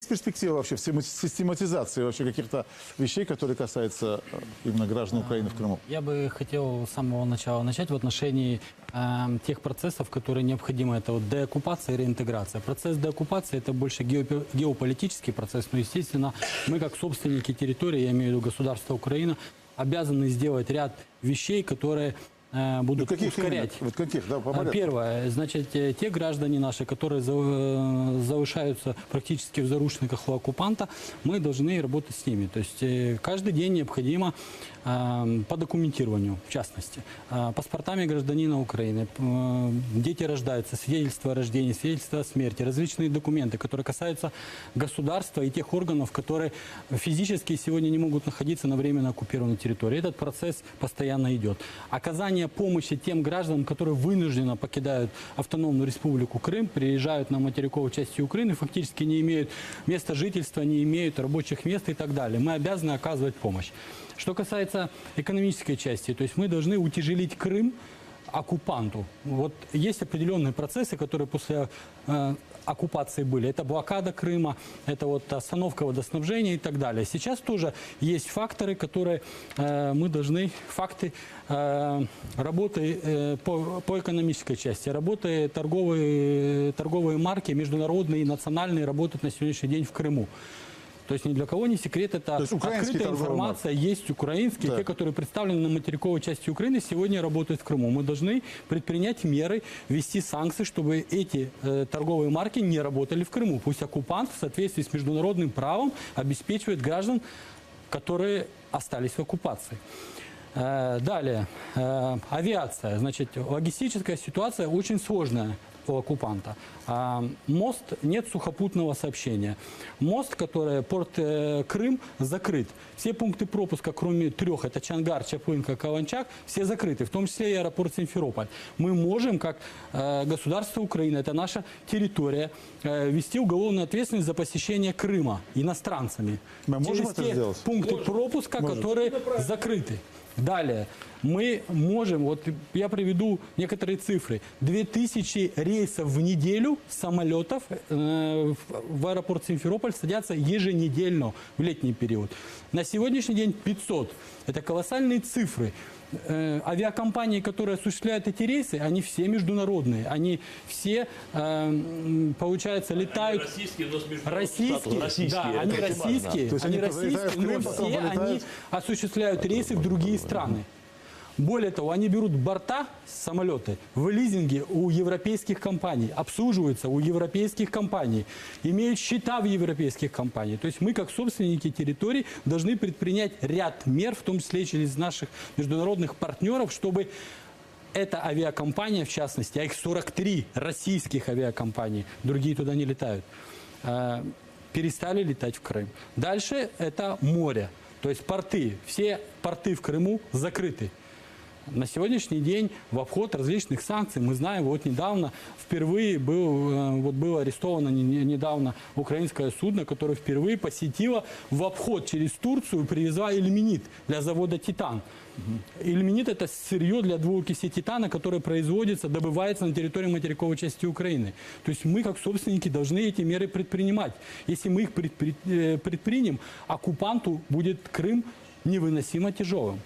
перспектива вообще в систематизации вообще каких-то вещей, которые касаются именно граждан Украины в Крыму? Я бы хотел с самого начала начать в отношении тех процессов, которые необходимы. Это вот деоккупация и реинтеграция. Процесс деоккупации – это больше геополитический процесс, но, естественно, мы как собственники территории, я имею в виду государство Украина, обязаны сделать ряд вещей, которые будут ускорять. Вот каких? Да, по порядку. Первое, значит, те граждане наши, которые завышаются практически в заручниках у оккупанта, мы должны работать с ними. То есть каждый день необходимо по документированию, в частности, паспортами гражданина Украины, дети рождаются, свидетельство о рождении, свидетельство о смерти, различные документы, которые касаются государства и тех органов, которые физически сегодня не могут находиться на временно оккупированной территории. Этот процесс постоянно идет. Оказание помощи тем гражданам, которые вынужденно покидают автономную республику Крым, приезжают на материковую часть Украины, фактически не имеют места жительства, не имеют рабочих мест и так далее. Мы обязаны оказывать помощь. Что касается экономической части, то есть мы должны утяжелить Крым оккупанту. Вот есть определенные процессы, которые после оккупации были. Это блокада Крыма, это вот остановка водоснабжения и так далее. Сейчас тоже есть факторы, которые мы должны, факты работы по экономической части, работы торговые марки, международные и национальные работают на сегодняшний день в Крыму. То есть ни для кого не секрет, это открытая информация, есть украинские, те, которые представлены на материковой части Украины, сегодня работают в Крыму. Мы должны предпринять меры, ввести санкции, чтобы эти торговые марки не работали в Крыму. Пусть оккупант в соответствии с международным правом обеспечивает граждан, которые остались в оккупации. Далее, авиация. Значит, логистическая ситуация очень сложная у оккупанта. Мост, нет сухопутного сообщения. Мост, который, порт Крым, закрыт. Все пункты пропуска, кроме 3, это Чангар, Чаплынка, Каланчак, все закрыты, в том числе и аэропорт Симферополь. Мы можем, как государство Украины, это наша территория, вести уголовную ответственность за посещение Крыма иностранцами. Мы можем через это те сделать? пункты пропуска, которые закрыты. Далее, мы можем, вот я приведу некоторые цифры, 2000 рейсов в неделю самолетов в аэропорт Симферополь садятся еженедельно в летний период. На сегодняшний день 500. Это колоссальные цифры. Авиакомпании, которые осуществляют эти рейсы, они все международные. Они все, получается, летают... Российские, да, они российские. Они российские, но все они осуществляют рейсы в другие страны. Более того, они берут борта, самолеты, в лизинге у европейских компаний, обслуживаются у европейских компаний, имеют счета в европейских компаниях. То есть мы, как собственники территорий, должны предпринять ряд мер, в том числе через наших международных партнеров, чтобы эта авиакомпания, в частности, а их 43 российских авиакомпаний, другие туда не летают, перестали летать в Крым. Дальше это море, то есть порты. Все порты в Крыму закрыты. На сегодняшний день в обход различных санкций, мы знаем, вот недавно впервые было арестовано недавно украинское судно, которое впервые посетило в обход через Турцию, привезла иллюминит для завода «Титан». Иллюминит – это сырье для двуокиси титана, которое производится, добывается на территории материковой части Украины. То есть мы, как собственники, должны эти меры предпринимать. Если мы их предпримем, оккупанту будет Крым невыносимо тяжелым.